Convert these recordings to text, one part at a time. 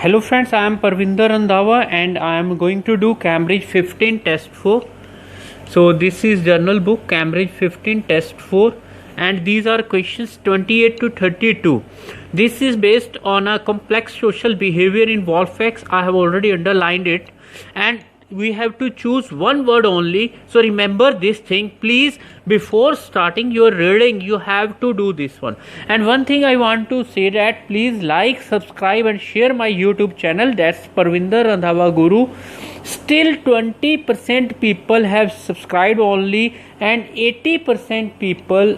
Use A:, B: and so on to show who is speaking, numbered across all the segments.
A: Hello friends, I am Parvinder Randhawa and I am going to do Cambridge 15 test 4. So this is journal book Cambridge 15 test 4 and these are questions 28 to 32. This is based on a complex social behavior in Wolfex. I have already underlined it and we have to choose one word only. So remember this thing, please. Before starting your reading you have to do this one. And one thing I want to say that please like, subscribe and share my YouTube channel. That's Parvinder Randhawa Guru. Still 20% people have subscribed only and 80% people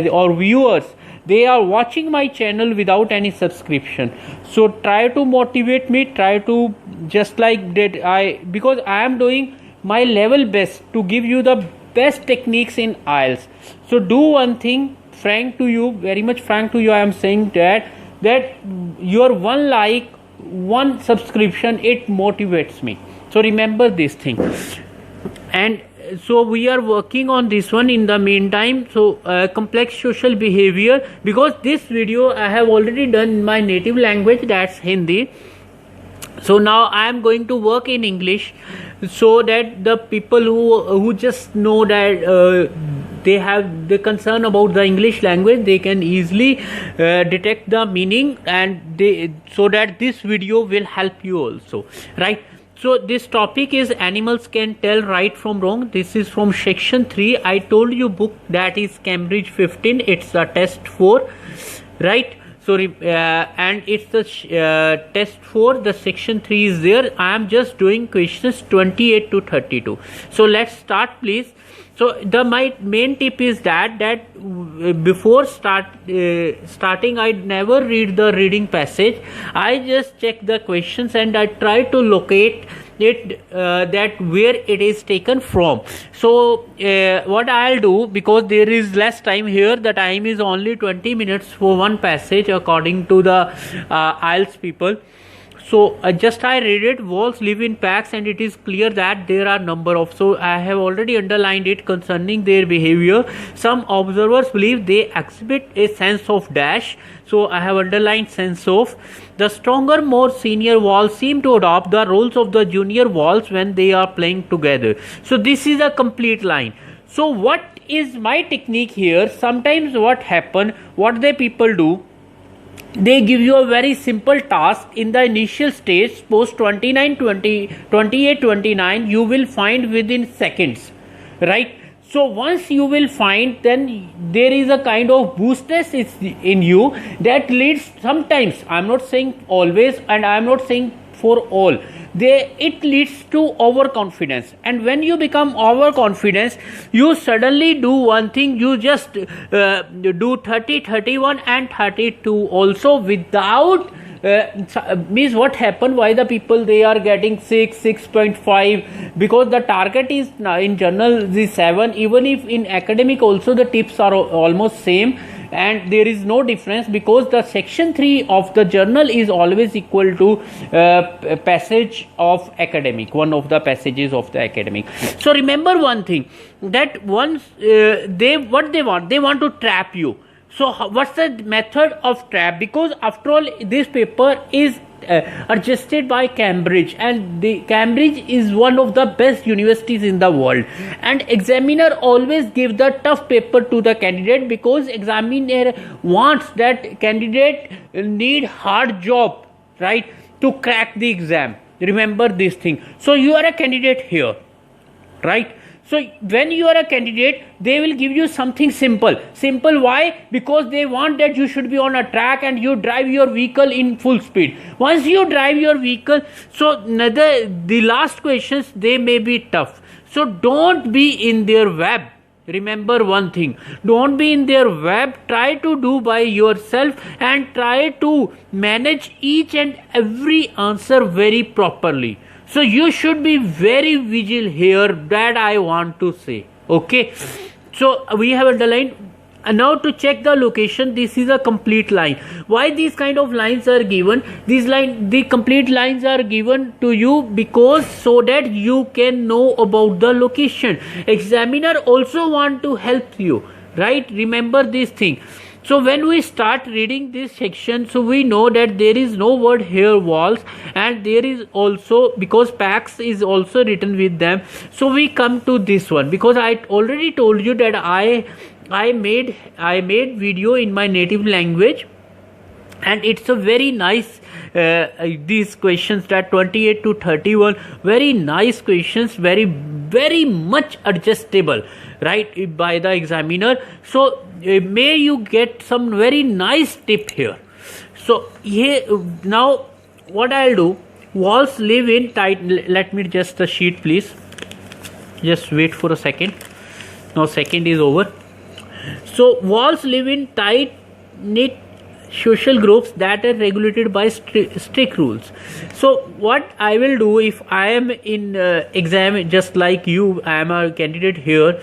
A: or viewers, they are watching my channel without any subscription. So try to motivate me, try to just like that because I am doing my level best to give you the best techniques in IELTS. So do one thing, frank to you, very much frank to you, I am saying that your one like, one subscription, it motivates me. So remember this thing. And so we are working on this one in the meantime. So complex social behavior, because this video I have already done in my native language, that's Hindi. So now I am going to work in English so that the people who just know that they have the concern about the English language, they can easily detect the meaning, and so that this video will help you also, right? So this topic is animals can tell right from wrong. This is from section 3. I told you book that is Cambridge 15. It's a test 4, right? So and it's the test 4. The section 3 is there. I am just doing questions 28 to 32. So let's start, please. So my main tip is that before starting I never read the reading passage. I just check the questions and I try to locate it that where it is taken from. So what I'll do, because there is less time here, the time is only 20 minutes for one passage according to the IELTS people. So I read it. Wolves live in packs and it is clear that there are number of, so I have already underlined it concerning their behavior. Some observers believe they exhibit a sense of dash. So I have underlined sense of. The stronger, more senior wolves seem to adopt the roles of the junior wolves when they are playing together. So this is a complete line. So what is my technique here? Sometimes what the people do, they give you a very simple task in the initial stage. Suppose 29, 20, 28, 29 you will find within seconds, right? So once you will find, then there is a kind of boostness in you that leads sometimes, I am not saying always and I am not saying for all, it leads to overconfidence. And when you become overconfident, you suddenly do one thing, you just do 30, 31 and 32 also without means what happened, why the people they are getting 6.5, because the target is in journal the 7. Even if in academic also the tips are almost same and there is no difference, because the section 3 of the journal is always equal to passage of academic, one of the passages of the academic. So remember one thing, that once they want to trap you. So what's the method of trap? Because after all this paper is adjusted by Cambridge, and the Cambridge is one of the best universities in the world, and examiner always give the tough paper to the candidate, because examiner wants that candidate need hard job, right, to crack the exam. Remember this thing. So you are a candidate here, right? So when you are a candidate, they will give you something simple. Why? Because they want that you should be on a track and you drive your vehicle in full speed. Once you drive your vehicle, so the last questions, they may be tough. So don't be in their web. Remember one thing, don't be in their web. Try to do by yourself and try to manage each and every answer very properly. So you should be very vigilant here, that I want to say. Okay, so we have underlined. And now to check the location, this is a complete line. Why these kind of lines are given? The complete lines are given to you because so that you can know about the location. Examiner also want to help you, right? Remember this thing. So when we start reading this section, so we know that there is no word here walls, and there is also, because packs is also written with them, so we come to this one, because I already told you that I made video in my native language, and it's a very nice these questions, that 28 to 31, very nice questions, very much adjustable, right, by the examiner. So may you get some very nice tip here. So here now what I'll do, walls live in tight, let me just the sheet please, just wait for a second. Now second is over. So walls live in tight knit social groups that are regulated by strict rules. So what I will do, if I am in exam just like you, I am a candidate here,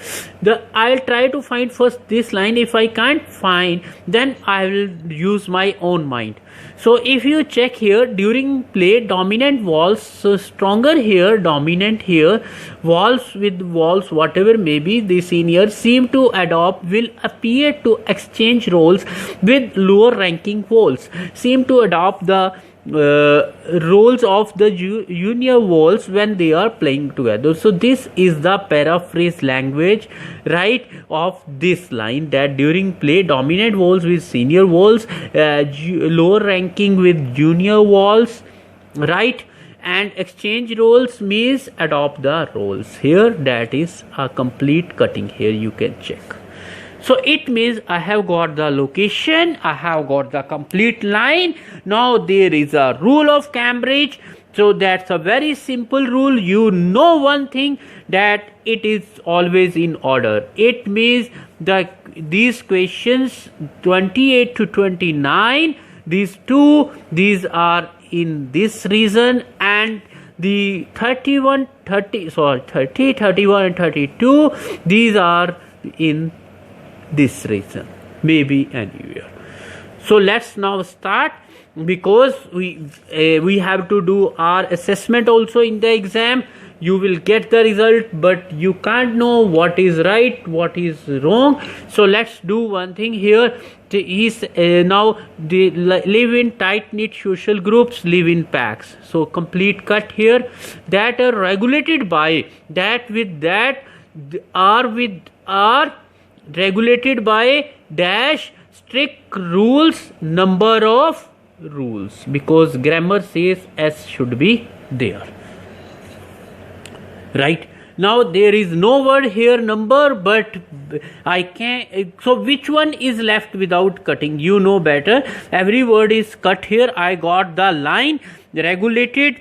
A: I'll try to find first this line. If I can't find, then I will use my own mind. So if you check here, during play, dominant walls, so stronger here, dominant here, walls with walls, whatever may be the seniors seem to adopt, will appear to exchange roles with lower ranking walls, seem to adopt the roles of the junior walls when they are playing together. So this is the paraphrase language, right, of this line, that during play, dominant walls with senior walls, lower ranking with junior walls, right, and exchange roles means adopt the roles. Here that is a complete cutting. Here you can check. So it means I have got the location, I have got the complete line. Now there is a rule of Cambridge. So that's a very simple rule. You know one thing, that it is always in order. It means that these questions 28 to 29, these are in this region, and the 30, 31 and 32, these are in this region, maybe anywhere. So let's now start, because we have to do our assessment also in the exam. You will get the result, but you can't know what is right, what is wrong. So let's do one thing here. Now they live in tight knit social groups, live in packs. So complete cut here, that are regulated by, that with that, are regulated by dash strict rules, number of rules, because grammar says S should be there, right. Now there is no word here number, but I can, so which one is left without cutting? You know better. Every word is cut here. I got the line regulated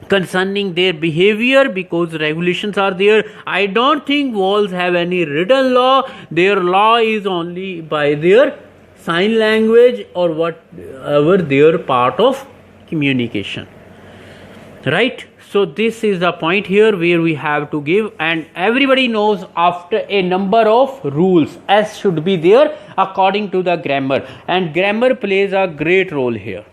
A: concerning their behavior, because regulations are there. I don't think walls have any written law. Their law is only by their sign language or whatever their part of communication, right. So this is the point here where we have to give, and everybody knows after a number of rules, S should be there according to the grammar, and grammar plays a great role here.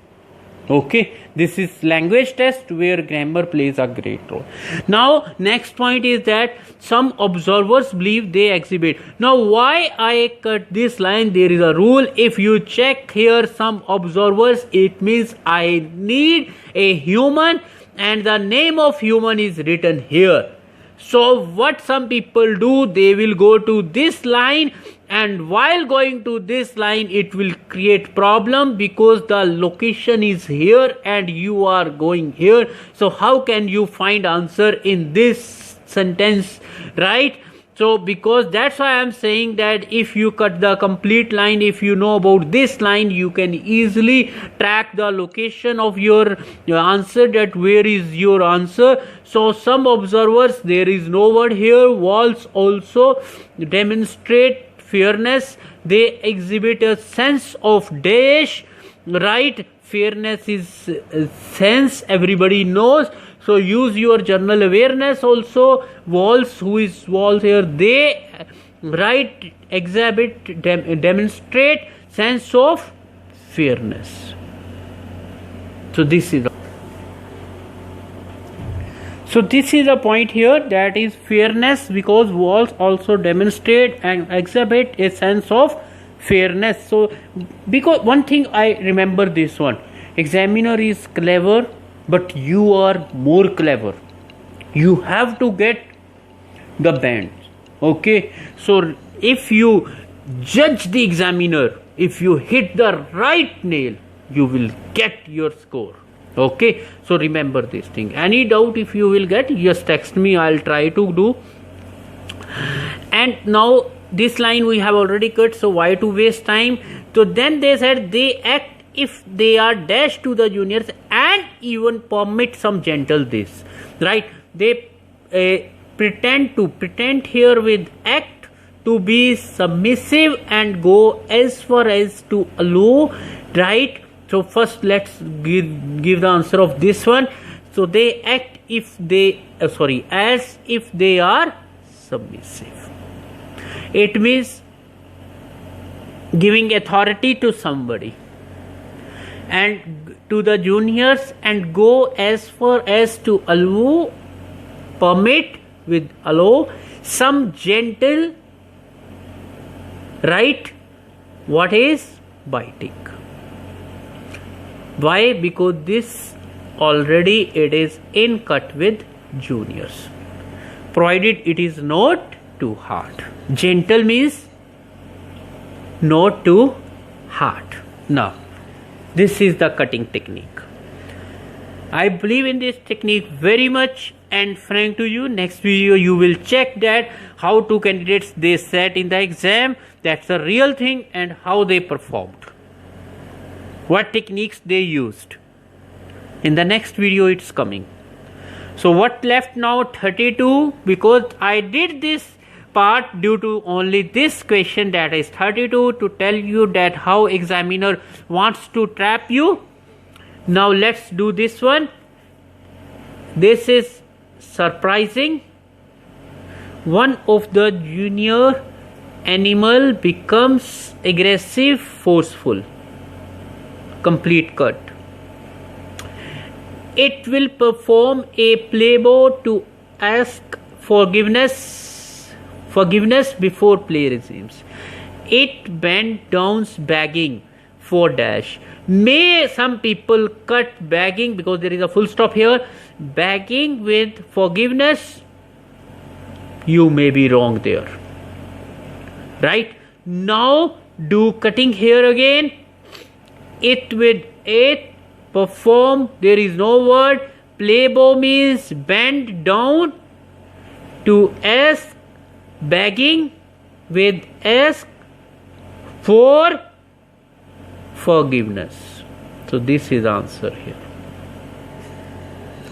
A: Okay, this is language test where grammar plays a great role. Now next point is that some observers believe they exhibit. Now why I cut this line? There is a rule. If you check here some observers, it means I need a human, and the name of human is written here. So what some people do, they will go to this line, and while going to this line it will create problem, because the location is here and you are going here. So how can you find answer in this sentence, right? So because that's why I am saying that if you cut the complete line, if you know about this line, you can easily track the location of your answer, that where is your answer. So some observers, there is no word here. Walls also demonstrate fairness. They exhibit a sense of dash, right? Fairness is sense, everybody knows. So use your general awareness also. Walls, who is walls here, they right exhibit, demonstrate sense of fairness. So this is the point here, that is fairness, because walls also demonstrate and exhibit a sense of fairness. So because one thing I remember, this one, examiner is clever, but you are more clever. You have to get the bands. Okay, so if you judge the examiner, if you hit the right nail, you will get your score. Okay, so remember this thing. Any doubt, if you will get, just text me, I'll try to do. And now this line we have already cut, so why to waste time? So then they said they act if they are dash to the juniors and even permit some gentle this, right? They pretend here with act to be submissive and go as far as to allow, right? So first let's give the answer of this one. So they act if they as if they are submissive. It means giving authority to somebody and to the juniors, and go as far as to allow, permit with allow some gentle, right? What is biting? Why? Because this already it is in cut with juniors, provided it is not too hard. Gentle means not too hard. Now this is the cutting technique. I believe in this technique very much, and frank to you, next video you will check that how two candidates they sat in the exam, that's the real thing, and how they performed, what techniques they used. In the next video it's coming. So what left now? 32, because I did this part due to only this question, that is 32, to tell you that how examiner wants to trap you. Now let's do this one. This is surprising. One of the junior animal becomes aggressive, forceful. Complete cut. It will perform a playboy to ask forgiveness before play resumes. It bent down begging for dash. May some people cut begging because there is a full stop here. Begging with forgiveness, you may be wrong there, right? Now do cutting here again. It with it, perform, there is no word. Playboy means bend down to ask, begging with ask for forgiveness. So this is answer here.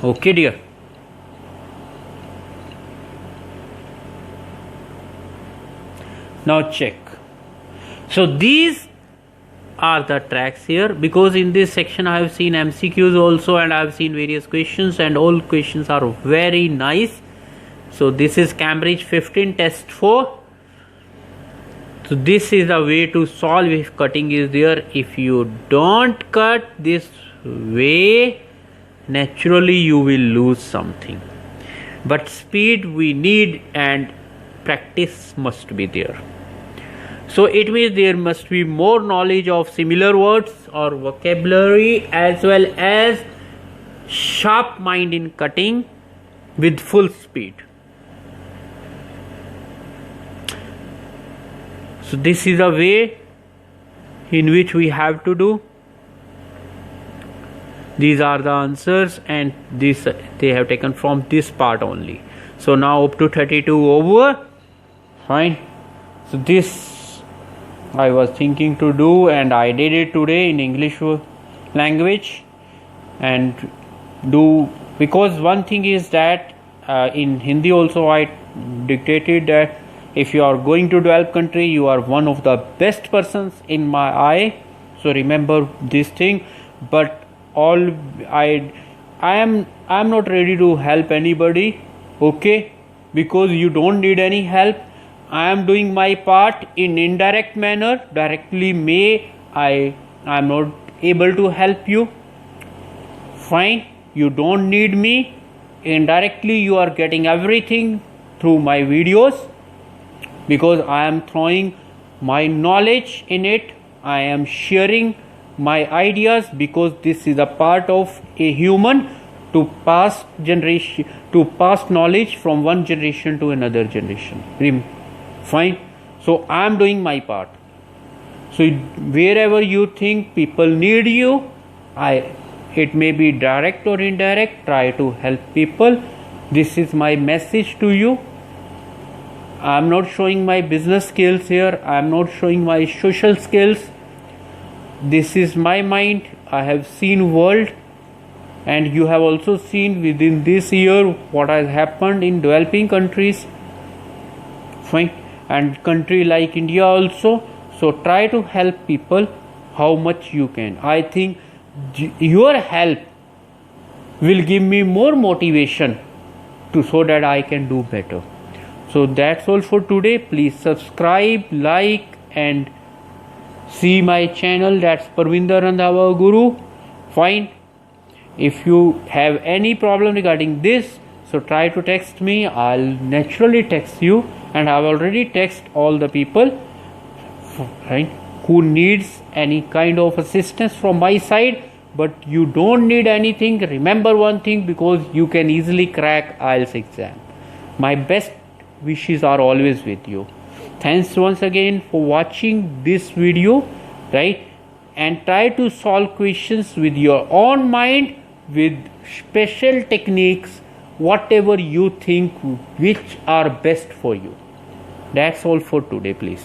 A: Okay dear. Now check. So these are the tracks here, because in this section I have seen MCQs also, and I have seen various questions, and all questions are very nice. So this is Cambridge 15 test 4. So this is the way to solve if cutting is there. If you don't cut this way, naturally you will lose something. But speed we need, and practice must be there. So it means there must be more knowledge of similar words or vocabulary, as well as sharp mind in cutting with full speed. So this is the way in which we have to do. These are the answers, and this they have taken from this part only. So now up to 32 over. Fine. So this I was thinking to do, and I did it today in English language. And do, because one thing is that in Hindi also I dictated that if you are going to developed country, you are one of the best persons in my eye. So remember this thing. But I am not ready to help anybody, okay, because you don't need any help. I am doing my part in indirect manner. Directly I am not able to help you. Fine, you don't need me. Indirectly you are getting everything through my videos, because I am throwing my knowledge in it. I am sharing my ideas because this is a part of a human to pass generation, to pass knowledge from one generation to another generation. Fine. So I am doing my part. So wherever you think people need you, it may be direct or indirect, try to help people. This is my message to you. I am not showing my business skills here. I am not showing my social skills. This is my mind. I have seen world, and you have also seen within this year what has happened in developing countries. Fine. And country like India also. So try to help people how much you can. I think your help will give me more motivation so that I can do better. So that's all for today. Please subscribe, like, and see my channel. That's Parvinder Randhawa Guru. Fine. If you have any problem regarding this, so try to text me. I'll naturally text you, and I've already texted all the people, right, who needs any kind of assistance from my side. But you don't need anything. Remember one thing, because you can easily crack IELTS exam. My best wishes are always with you. Thanks once again for watching this video, right? And try to solve questions with your own mind, with special techniques, whatever you think which are best for you. That's all for today, please.